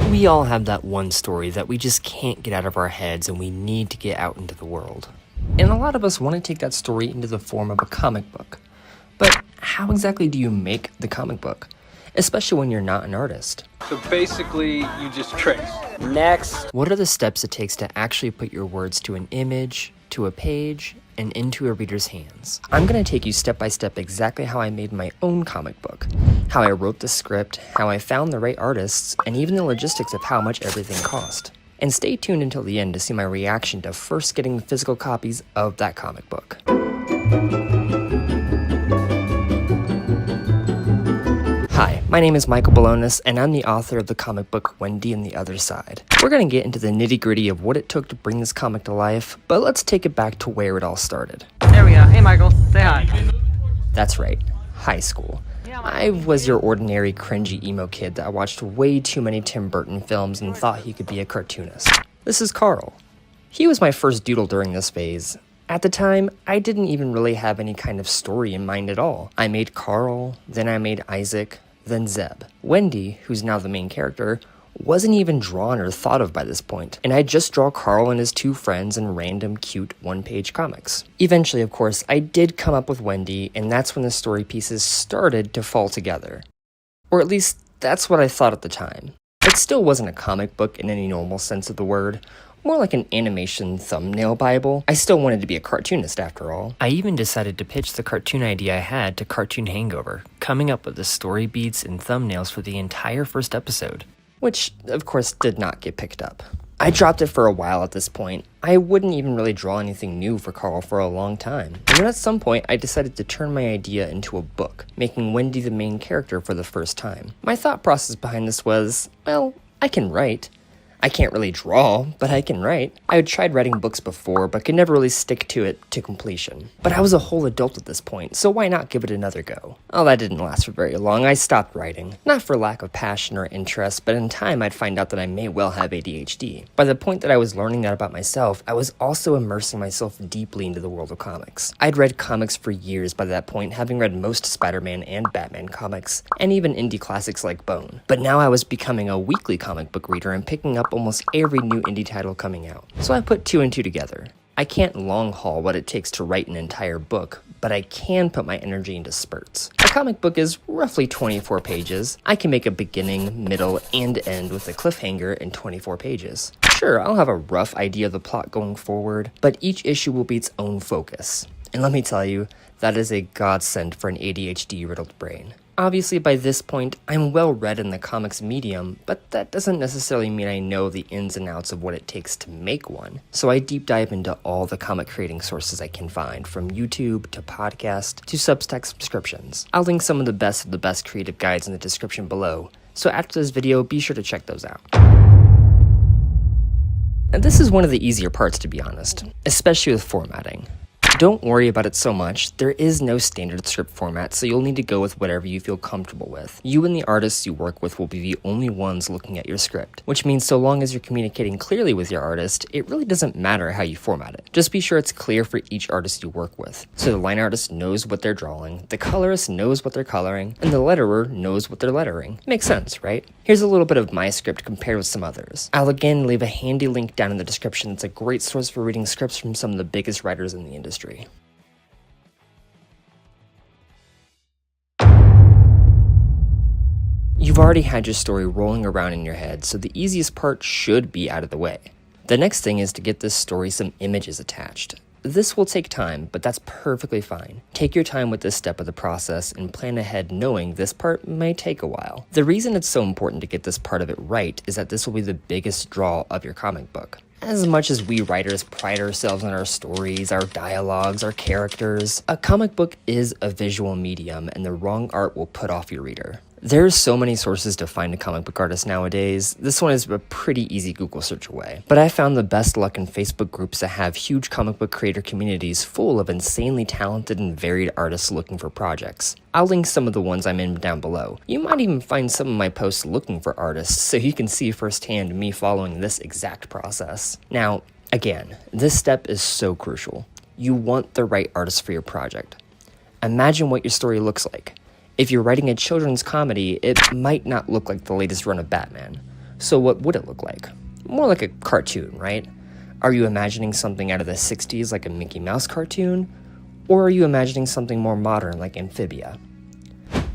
We all have that one story that we just can't get out of our heads and we need to get out into the world. And a lot of us want to take that story into the form of a comic book. But how exactly do you make the comic book? Especially when you're not an artist. So basically, you just trace. Next. What are the steps it takes to actually put your words to an image, to a page, and into a reader's hands? I'm going to take you step by step exactly how I made my own comic book, how I wrote the script, how I found the right artists, and even the logistics of how much everything cost. And stay tuned until the end to see my reaction to first getting the physical copies of that comic book. Hi, my name is Michael Balonis, and I'm the author of the comic book Wendy and the Other Side. We're going to get into the nitty-gritty of what it took to bring this comic to life, but let's take it back to where it all started. There we go. Hey Michael, say hi. That's right, high school. I was your ordinary cringy emo kid that watched way too many Tim Burton films and thought he could be a cartoonist. This is Carl. He was my first doodle during this phase. At the time, I didn't even really have any kind of story in mind at all. I made Carl, then I made Isaac, then Zeb. Wendy, who's now the main character, wasn't even drawn or thought of by this point, and I'd just draw Carl and his two friends in random cute one-page comics. Eventually, of course, I did come up with Wendy, and that's when the story pieces started to fall together. Or at least, that's what I thought at the time. It still wasn't a comic book in any normal sense of the word, more like an animation thumbnail bible. I still wanted to be a cartoonist after all. I even decided to pitch the cartoon idea I had to Cartoon Hangover, coming up with the story beats and thumbnails for the entire first episode, which of course did not get picked up. I dropped it for a while at this point. I wouldn't even really draw anything new for Carl for a long time. And then at some point, I decided to turn my idea into a book, making Wendy the main character for the first time. My thought process behind this was, well, I can write. I can't really draw, but I can write. I had tried writing books before, but could never really stick to it to completion. But I was a whole adult at this point, so why not give it another go? Oh, that didn't last for very long. I stopped writing. Not for lack of passion or interest, but in time I'd find out that I may well have ADHD. By the point that I was learning that about myself, I was also immersing myself deeply into the world of comics. I'd read comics for years by that point, having read most Spider-Man and Batman comics, and even indie classics like Bone. But now I was becoming a weekly comic book reader and picking up almost every new indie title coming out. So I put two and two together. I can't long haul what it takes to write an entire book, but I can put my energy into spurts. A comic book is roughly 24 pages. I can make a beginning, middle, and end with a cliffhanger in 24 pages. Sure, I'll have a rough idea of the plot going forward, but each issue will be its own focus. And let me tell you, that is a godsend for an ADHD-riddled brain. Obviously, by this point, I'm well read in the comics medium, but that doesn't necessarily mean I know the ins and outs of what it takes to make one. So I deep dive into all the comic creating sources I can find, from YouTube to podcast to Substack subscriptions. I'll link some of the best creative guides in the description below, so after this video, be sure to check those out. And this is one of the easier parts, to be honest, especially with formatting. Don't worry about it so much. There is no standard script format, so you'll need to go with whatever you feel comfortable with. You and the artists you work with will be the only ones looking at your script, which means so long as you're communicating clearly with your artist, it really doesn't matter how you format it. Just be sure it's clear for each artist you work with, so the line artist knows what they're drawing, the colorist knows what they're coloring, and the letterer knows what they're lettering. Makes sense, right? Here's a little bit of my script compared with some others. I'll again leave a handy link down in the description that's a great source for reading scripts from some of the biggest writers in the industry. You've already had your story rolling around in your head, so the easiest part should be out of the way. The next thing is to get this story some images attached. This will take time, but that's perfectly fine. Take your time with this step of the process and plan ahead knowing this part may take a while. The reason it's so important to get this part of it right is that this will be the biggest draw of your comic book. As much as we writers pride ourselves on our stories, our dialogues, our characters, a comic book is a visual medium and the wrong art will put off your reader. There's so many sources to find a comic book artist nowadays. This one is a pretty easy Google search away. But I found the best luck in Facebook groups that have huge comic book creator communities full of insanely talented and varied artists looking for projects. I'll link some of the ones I'm in down below. You might even find some of my posts looking for artists, so you can see firsthand me following this exact process. Now, again, this step is so crucial. You want the right artist for your project. Imagine what your story looks like. If you're writing a children's comedy, it might not look like the latest run of Batman. So what would it look like? More like a cartoon, right? Are you imagining something out of the 60s like a Mickey Mouse cartoon? Or are you imagining something more modern like Amphibia?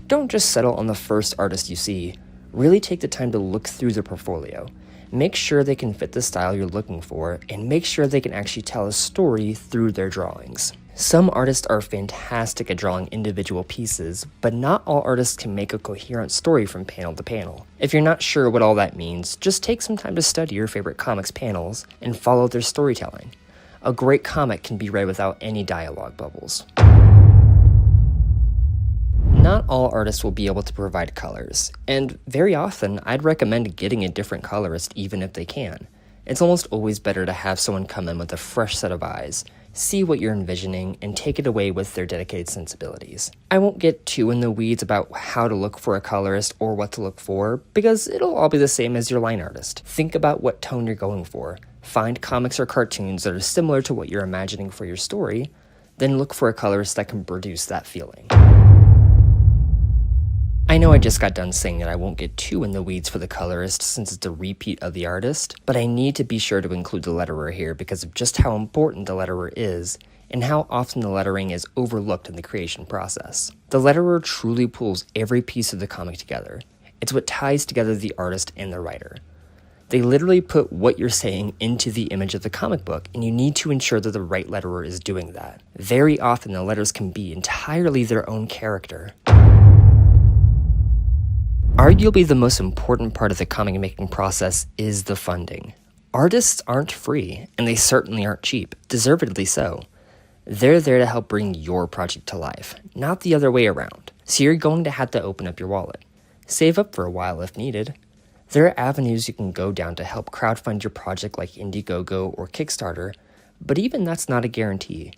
Don't just settle on the first artist you see. Really take the time to look through their portfolio. Make sure they can fit the style you're looking for, and make sure they can actually tell a story through their drawings. Some artists are fantastic at drawing individual pieces, but not all artists can make a coherent story from panel to panel. If you're not sure what all that means, just take some time to study your favorite comics panels and follow their storytelling. A great comic can be read without any dialogue bubbles. Not all artists will be able to provide colors, and very often I'd recommend getting a different colorist even if they can. It's almost always better to have someone come in with a fresh set of eyes, see what you're envisioning, and take it away with their dedicated sensibilities. I won't get too in the weeds about how to look for a colorist or what to look for, because it'll all be the same as your line artist. Think about what tone you're going for, find comics or cartoons that are similar to what you're imagining for your story, then look for a colorist that can produce that feeling. I know I just got done saying that I won't get too in the weeds for the colorist since it's a repeat of the artist, but I need to be sure to include the letterer here because of just how important the letterer is and how often the lettering is overlooked in the creation process. The letterer truly pulls every piece of the comic together. It's what ties together the artist and the writer. They literally put what you're saying into the image of the comic book, and you need to ensure that the right letterer is doing that. Very often the letters can be entirely their own character. Arguably the most important part of the comic making process is the funding. Artists aren't free, and they certainly aren't cheap, deservedly so. They're there to help bring your project to life, not the other way around. So you're going to have to open up your wallet. Save up for a while if needed. There are avenues you can go down to help crowdfund your project like Indiegogo or Kickstarter, but even that's not a guarantee.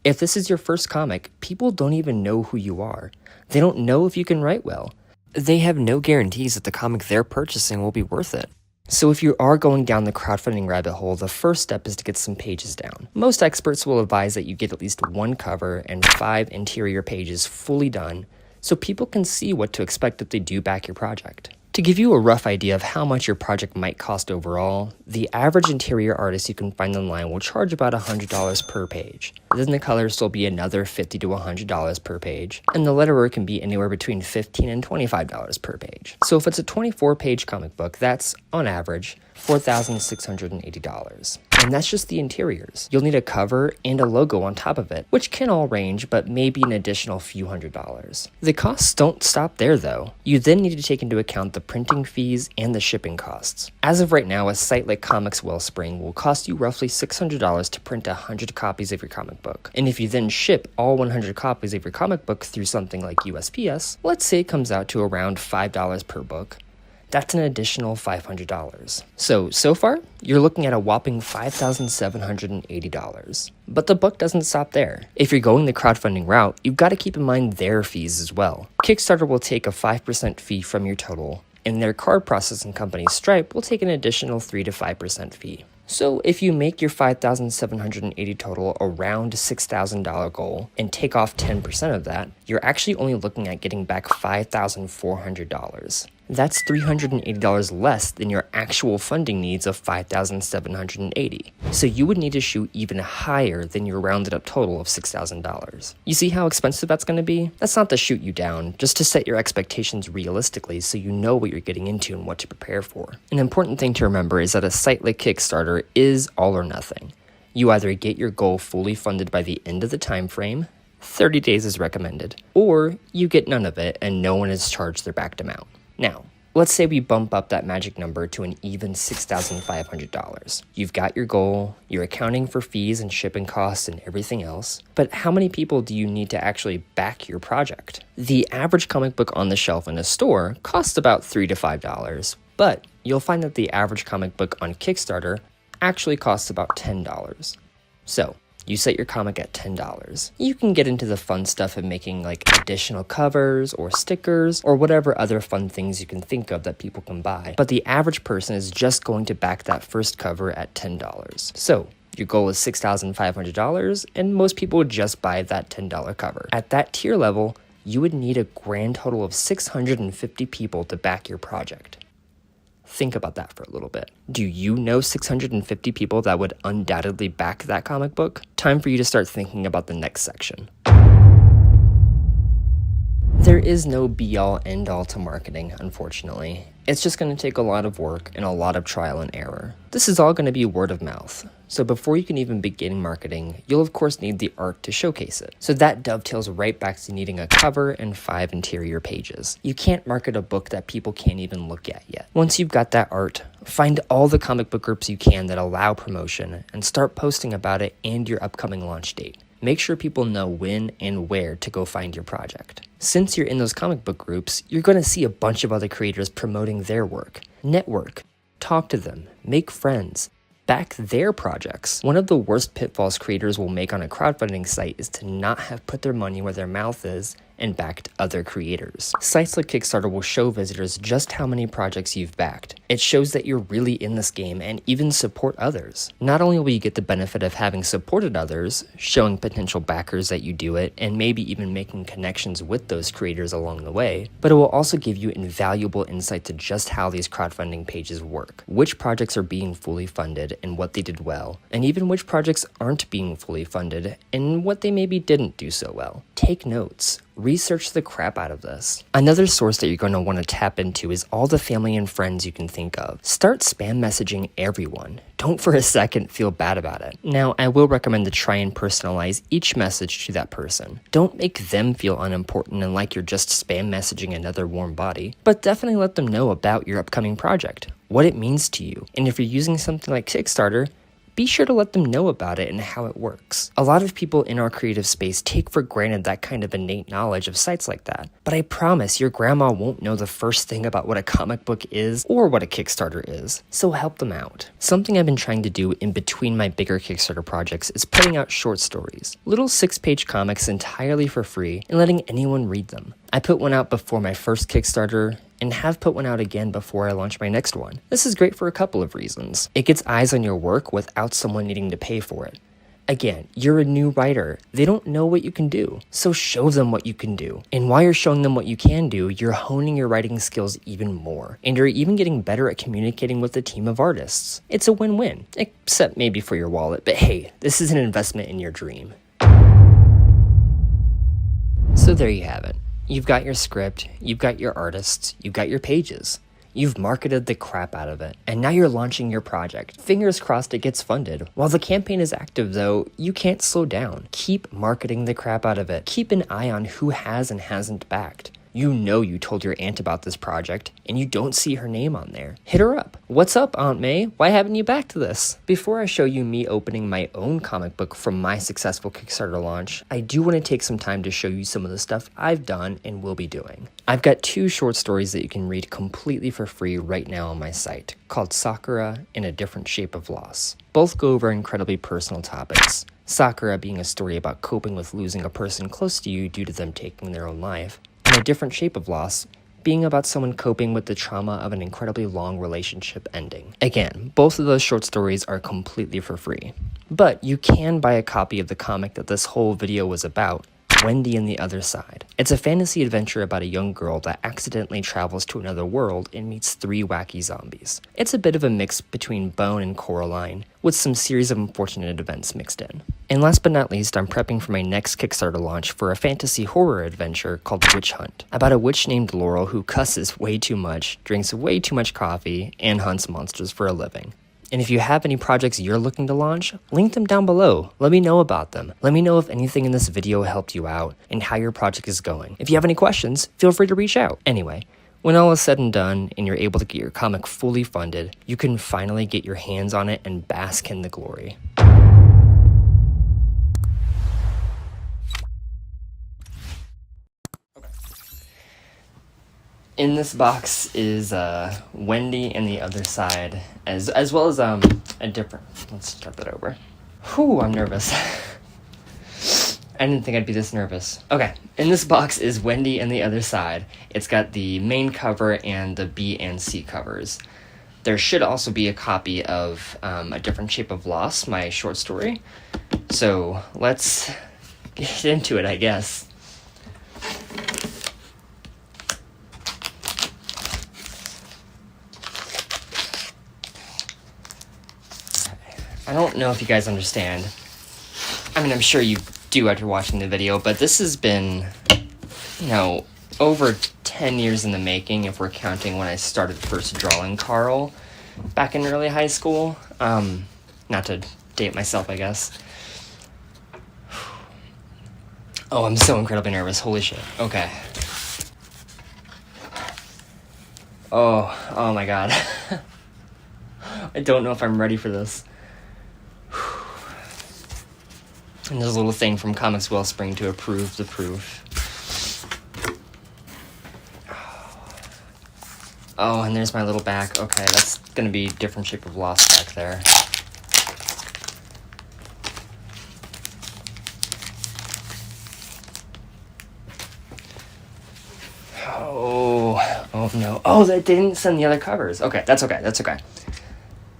If this is your first comic, people don't even know who you are. They don't know if you can write well. They have no guarantees that the comic they're purchasing will be worth it. So if you are going down the crowdfunding rabbit hole, the first step is to get some pages down. Most experts will advise that you get at least one cover and 5 interior pages fully done so people can see what to expect if they do back your project. To give you a rough idea of how much your project might cost overall, the average interior artist you can find online will charge about $100 per page. Then the colors will be another $50 to $100 per page, and the letterer can be anywhere between $15 and $25 per page. So if it's a 24-page comic book, that's, on average, $4,680. And that's just the interiors. You'll need a cover and a logo on top of it, which can all range, but maybe an additional few $100s. The costs don't stop there though. You then need to take into account the printing fees and the shipping costs. As of right now, a site like Comics Wellspring will cost you roughly $600 to print 100 copies of your comic book. And if you then ship all 100 copies of your comic book through something like USPS, let's say it comes out to around $5 per book. That's an additional $500. So far, you're looking at a whopping $5,780. But the book doesn't stop there. If you're going the crowdfunding route, you've got to keep in mind their fees as well. Kickstarter will take a 5% fee from your total, and their card processing company Stripe will take an additional 3 to 5% fee. So if you make your $5,780 total around $6,000 goal and take off 10% of that, you're actually only looking at getting back $5,400. That's $380 less than your actual funding needs of $5,780. So you would need to shoot even higher than your rounded up total of $6,000. You see how expensive that's going to be? That's not to shoot you down, just to set your expectations realistically so you know what you're getting into and what to prepare for. An important thing to remember is that a site like Kickstarter is all or nothing. You either get your goal fully funded by the end of the time frame, 30 days is recommended, or you get none of it and no one is charged their backed amount. Now, let's say we bump up that magic number to an even $6,500. You've got your goal, you're accounting for fees and shipping costs and everything else, but how many people do you need to actually back your project? The average comic book on the shelf in a store costs about $3 to $5, but you'll find that the average comic book on Kickstarter actually costs about $10. So, you set your comic at $10. You can get into the fun stuff of making like additional covers or stickers or whatever other fun things you can think of that people can buy. But the average person is just going to back that first cover at $10. So your goal is $6,500 and most people would just buy that $10 cover. At that tier level, you would need a grand total of 650 people to back your project. Think about that for a little bit. Do you know 650 people that would undoubtedly back that comic book? Time for you to start thinking about the next section. There is no be-all, end-all to marketing, unfortunately. It's just going to take a lot of work and a lot of trial and error. This is all going to be word of mouth. So before you can even begin marketing, you'll of course need the art to showcase it. So that dovetails right back to needing a cover and 5 interior pages. You can't market a book that people can't even look at yet. Once you've got that art, find all the comic book groups you can that allow promotion and start posting about it and your upcoming launch date. Make sure people know when and where to go find your project. Since you're in those comic book groups, you're going to see a bunch of other creators promoting their work. Network, talk to them, make friends, back their projects. One of the worst pitfalls creators will make on a crowdfunding site is to not have put their money where their mouth is and backed other creators. Sites like Kickstarter will show visitors just how many projects you've backed. It shows that you're really in this game and even support others. Not only will you get the benefit of having supported others, showing potential backers that you do it, and maybe even making connections with those creators along the way, but it will also give you invaluable insight to just how these crowdfunding pages work, which projects are being fully funded and what they did well, and even which projects aren't being fully funded and what they maybe didn't do so well. Take notes. Research the crap out of this. Another source that you're going to want to tap into is all the family and friends you can think of. Start spam messaging everyone. Don't for a second feel bad about it. Now, I will recommend to try and personalize each message to that person. Don't make them feel unimportant and like you're just spam messaging another warm body, but definitely let them know about your upcoming project, what it means to you, and if you're using something like Kickstarter, be sure to let them know about it and how it works. A lot of people in our creative space take for granted that kind of innate knowledge of sites like that, but I promise your grandma won't know the first thing about what a comic book is or what a Kickstarter is, so help them out. Something I've been trying to do in between my bigger Kickstarter projects is putting out short stories, little 6-page comics entirely for free and letting anyone read them. I put one out before my first Kickstarter, and have put one out again before I launch my next one. This is great for a couple of reasons. It gets eyes on your work without someone needing to pay for it. Again, you're a new writer. They don't know what you can do, so show them what you can do. And while you're showing them what you can do, you're honing your writing skills even more. And you're even getting better at communicating with a team of artists. It's a win-win, except maybe for your wallet, but hey, this is an investment in your dream. So there you have it. You've got your script, you've got your artists, you've got your pages. You've marketed the crap out of it, and now you're launching your project. Fingers crossed it gets funded. While the campaign is active though, you can't slow down. Keep marketing the crap out of it. Keep an eye on who has and hasn't backed. You know you told your aunt about this project, and you don't see her name on there. Hit her up. What's up, Aunt May? Why haven't you backed this? Before I show you me opening my own comic book from my successful Kickstarter launch, I do want to take some time to show you some of the stuff I've done and will be doing. I've got 2 short stories that you can read completely for free right now on my site, called Sakura in a Different Shape of Loss. Both go over incredibly personal topics. Sakura being a story about coping with losing a person close to you due to them taking their own life, and A Different Shape of Loss being about someone coping with the trauma of an incredibly long relationship ending. Again, both of those short stories are completely for free. But you can buy a copy of the comic that this whole video was about, Wendy and the Other Side. It's a fantasy adventure about a young girl that accidentally travels to another world and meets 3 wacky zombies. It's a bit of a mix between Bone and Coraline, with some series of unfortunate events mixed in. And last but not least, I'm prepping for my next Kickstarter launch for a fantasy horror adventure called Witch Hunt, about a witch named Laurel who cusses way too much, drinks way too much coffee, and hunts monsters for a living. And if you have any projects you're looking to launch, link them down below. Let me know about them. Let me know if anything in this video helped you out and how your project is going. If you have any questions, feel free to reach out. Anyway, when all is said and done and you're able to get your comic fully funded, you can finally get your hands on it and bask in the glory. In this box is Wendy and the Other Side, as well as a different. Let's start that over. Whew, I'm nervous. I didn't think I'd be this nervous. Okay, in this box is Wendy and the Other Side. It's got the main cover and the B and C covers. There should also be a copy of A Different Shape of Loss, my short story. So let's get into it, I guess. I don't know if you guys understand. I mean, I'm sure you do after watching the video, but this has been, over 10 years in the making if we're counting when I started first drawing Carl back in early high school. Not to date myself, I guess. Oh, I'm so incredibly nervous. Holy shit. Okay. Oh my god. I don't know if I'm ready for this. And there's a little thing from Comics Wellspring to approve the proof. Oh, and there's my little back. Okay, that's gonna be different shape of loss back there. Oh no. Oh, they didn't send the other covers. Okay, that's okay.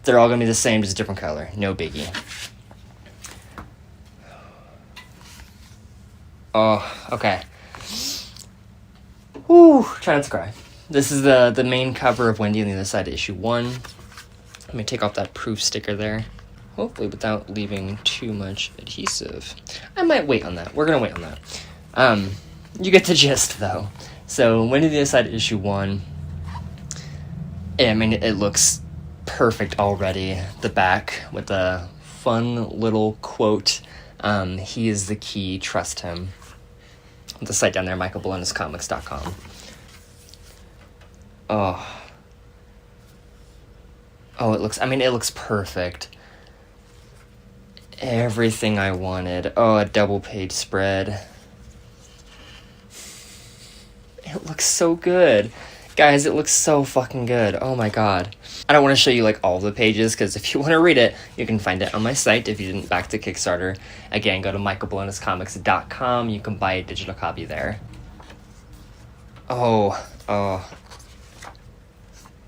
They're all gonna be the same, just a different color. No biggie. Oh, okay. Whew, try not to cry. This is the main cover of Wendy on the Other Side, issue 1. Let me take off that proof sticker there. Hopefully without leaving too much adhesive. I might wait on that. We're gonna wait on that. You get the gist, though. So, Wendy on the Other Side, issue 1. I mean, it looks perfect already. The back with a fun little quote. He is the key, trust him. The site down there, michaelbaloniscomics.com. Oh, it looks perfect. Everything I wanted. Oh, a double page spread. It looks so good. Guys, it looks so fucking good. Oh my god. I don't want to show you like all the pages, because if you want to read it, you can find it on my site if you didn't back to Kickstarter. Again, go to michaelbaloniscomics.com. You can buy a digital copy there. Oh.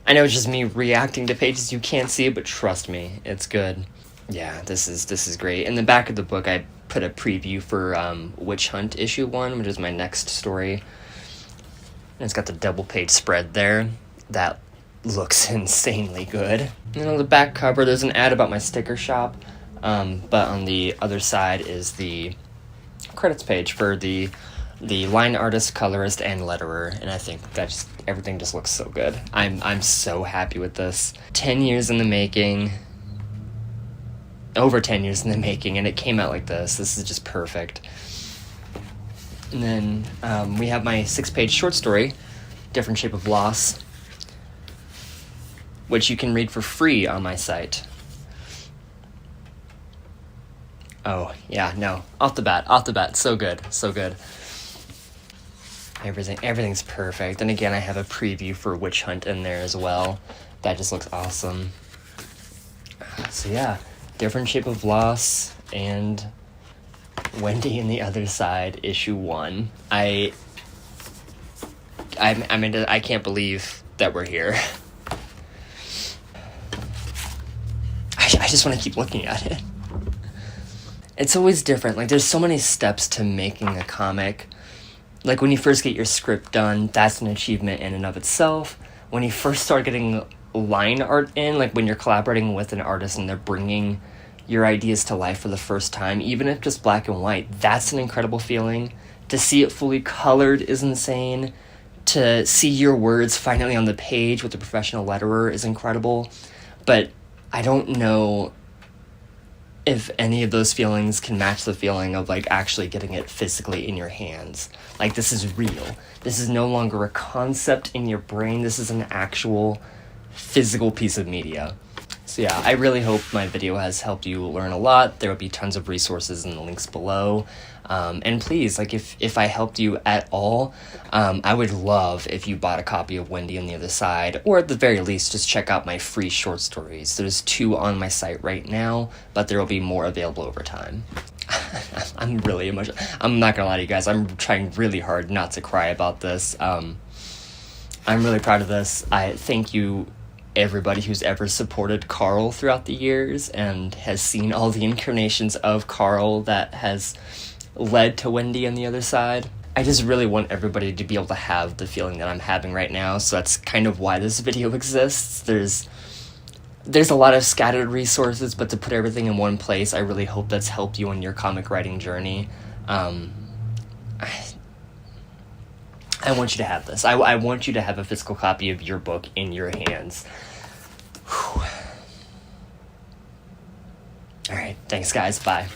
I know it's just me reacting to pages you can't see, but trust me, it's good. Yeah, this is great. In the back of the book, I put a preview for Witch Hunt issue 1, which is my next story. And it's got the double page spread there. That looks insanely good. And on the back cover, there's an ad about my sticker shop. But on the other side is the credits page for the line artist, colorist, and letterer, and I think that everything just looks so good. I'm so happy with this. 10 years in the making. Over 10 years in the making, and it came out like this. This is just perfect. And then we have my 6-page short story, Different Shape of Loss, which you can read for free on my site. Oh, yeah, no. Off the bat, so good. Everything's perfect. And again, I have a preview for Witch Hunt in there as well. That just looks awesome. So yeah, Different Shape of Loss and Wendy and the Other Side, issue 1. I can't believe that we're here. I just want to keep looking at it. It's always different. Like, there's so many steps to making a comic. Like, when you first get your script done, that's an achievement in and of itself. When you first start getting line art in, like when you're collaborating with an artist and they're bringing your ideas to life for the first time, even if just black and white, that's an incredible feeling. To see it fully colored is insane. To see your words finally on the page with a professional letterer is incredible. But I don't know if any of those feelings can match the feeling of like actually getting it physically in your hands. Like, this is real. This is no longer a concept in your brain. This is an actual physical piece of media. So yeah, I really hope my video has helped you learn a lot. There will be tons of resources in the links below. And please, like, if I helped you at all, I would love if you bought a copy of Wendy on the Other Side, or at the very least, just check out my free short stories. There's 2 on my site right now, but there will be more available over time. I'm really emotional. I'm not gonna lie to you guys, I'm trying really hard not to cry about this. I'm really proud of this. I thank you, everybody who's ever supported Carl throughout the years and has seen all the incarnations of Carl that has led to Wendy on the Other Side. I just really want everybody to be able to have the feeling that I'm having right now, so that's kind of why this video exists. there's a lot of scattered resources, but to put everything in one place, I really hope that's helped you on your comic writing journey. I want you to have this. I want you to have a physical copy of your book in your hands. Whew. All right, thanks guys, bye.